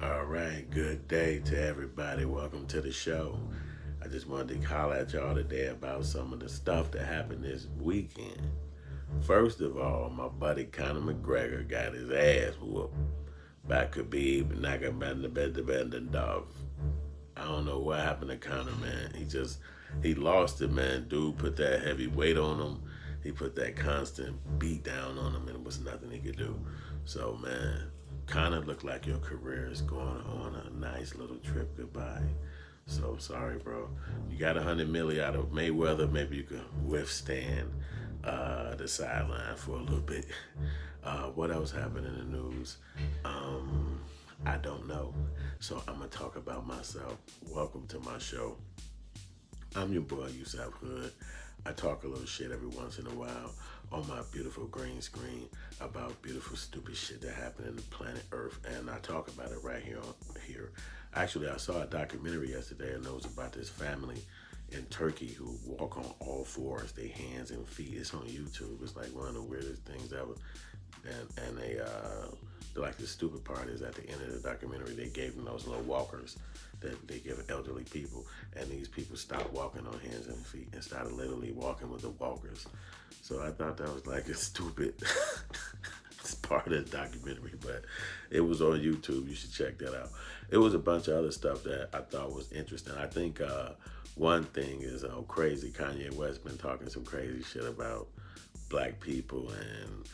All right, good day to everybody. Welcome to the show. I just wanted to holler at y'all today about some of the stuff that happened this weekend. First of all, my buddy Conor McGregor got his ass whooped by Khabib Nurmagomedov. I don't know what happened to Conor, man. He lost it, man. Dude put that heavy weight on him. He put that constant beat down on him, and it was nothing he could do. So, man, Conor looked like your career is going on a nice little trip goodbye. So sorry, bro. You got 100 million out of Mayweather. Maybe you can withstand the sideline for a little bit. What else happened in the news? I don't know. So I'm gonna talk about myself. Welcome to my show. I'm your boy Yusuf Hood. I talk a little shit every once in a while on my beautiful green screen about beautiful stupid shit that happened in the planet Earth, and I talk about it right here. Actually, I saw a documentary yesterday, and it was about this family in Turkey who walk on all fours, their hands and feet. It's on YouTube. It's like one of the weirdest things ever. And like the stupid part is at the end of the documentary, they gave them those little walkers that they give elderly people, and these people stopped walking on hands and feet and started literally walking with the walkers. So I thought that was like a stupid it's part of the documentary, but it was on YouTube. You should check that out. It was a bunch of other stuff that I thought was interesting. I think one thing is crazy. Kanye West been talking some crazy shit about black people and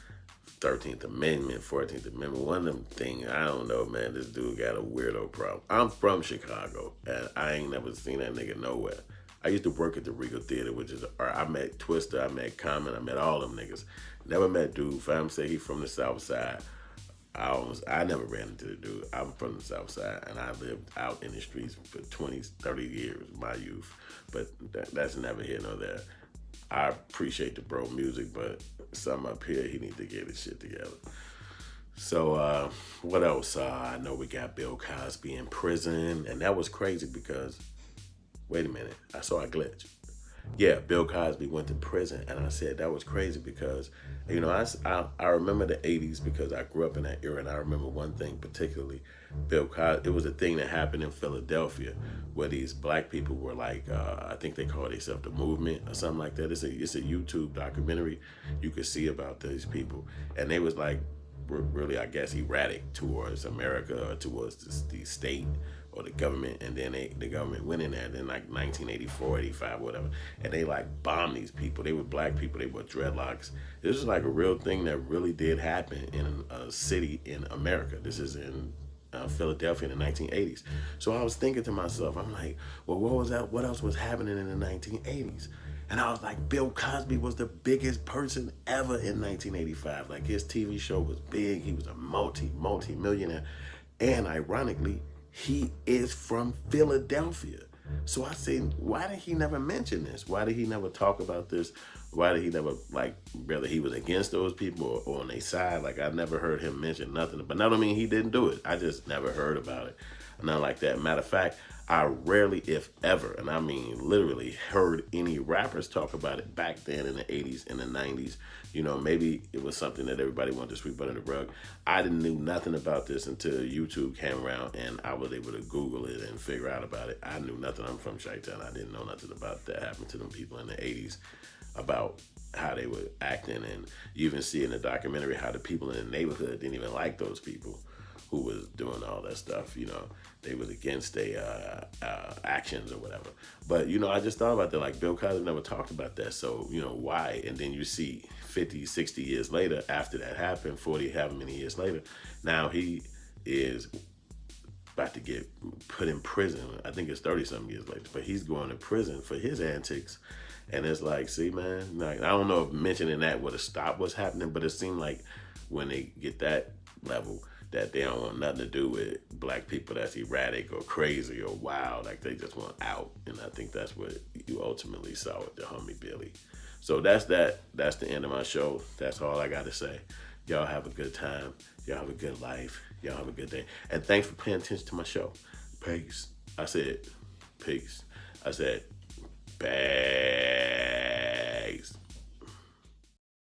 13th Amendment, 14th Amendment. One of them things, I don't know, man. This dude got a weirdo problem. I'm from Chicago, and I ain't never seen that nigga nowhere. I used to work at the Regal Theater, or I met Twister, I met Common, I met all them niggas. Never met dude. Fam say he from the South Side. I never ran into the dude. I'm from the South Side, and I lived out in the streets for 20, 30 years, my youth. But that's never here nor there. I appreciate the bro music, but some up here, he need to get his shit together. So what else? I know we got Bill Cosby in prison, and that was crazy because, wait a minute, I saw a glitch. Yeah, Bill Cosby went to prison, and I said that was crazy because, I remember the 80s because I grew up in that era, and I remember one thing particularly, Bill Cosby, it was a thing that happened in Philadelphia where these black people were like, I think they call themselves the movement or something like that. It's a YouTube documentary you could see about these people, and they was like, really, I guess, erratic towards America or towards the state or the government, and then the government went in there in like 1984, 85, whatever, and they like bombed these people. They were black people, they were dreadlocks. This is like a real thing that really did happen in a city in America. This is in Philadelphia in the 1980s. So I was thinking to myself, I'm like, well, what was that? What else was happening in the 1980s? And I was like, Bill Cosby was the biggest person ever in 1985. Like his TV show was big. He was a multi-millionaire. And ironically, he is from Philadelphia. So I said, why did he never mention this? Why did he never talk about this? Why did he never, like, whether he was against those people or on their side? Like, I never heard him mention nothing. But that don't mean he didn't do it. I just never heard about it. Not like that. Matter of fact, I rarely, if ever, and I mean literally, heard any rappers talk about it back then in the 80s and the 90s. Maybe it was something that everybody wanted to sweep under the rug. I didn't know nothing about this until YouTube came around and I was able to Google it and figure out about it. I knew nothing. I'm from Chi-Town. I didn't know nothing about that happened to them people in the 80s, about how they were acting. And you even see in the documentary how the people in the neighborhood didn't even like those people who was doing all that stuff. They was against their actions or whatever. But, I just thought about that. Like, Bill Cosby never talked about that. So, why? And then you see 50, 60 years later, after that happened, 40, however many years later, now he is about to get put in prison. I think it's 30-something years later. But he's going to prison for his antics. And it's like, see, man, like, I don't know if mentioning that would have stopped what's happening, but it seemed like when they get that level, that they don't want nothing to do with black people that's erratic or crazy or wild. Like, they just want out. And I think that's what you ultimately saw with the homie Billy. So that's that. That's the end of my show. That's all I got to say. Y'all have a good time. Y'all have a good life. Y'all have a good day. And thanks for paying attention to my show. Peace. I said peace. I said peace.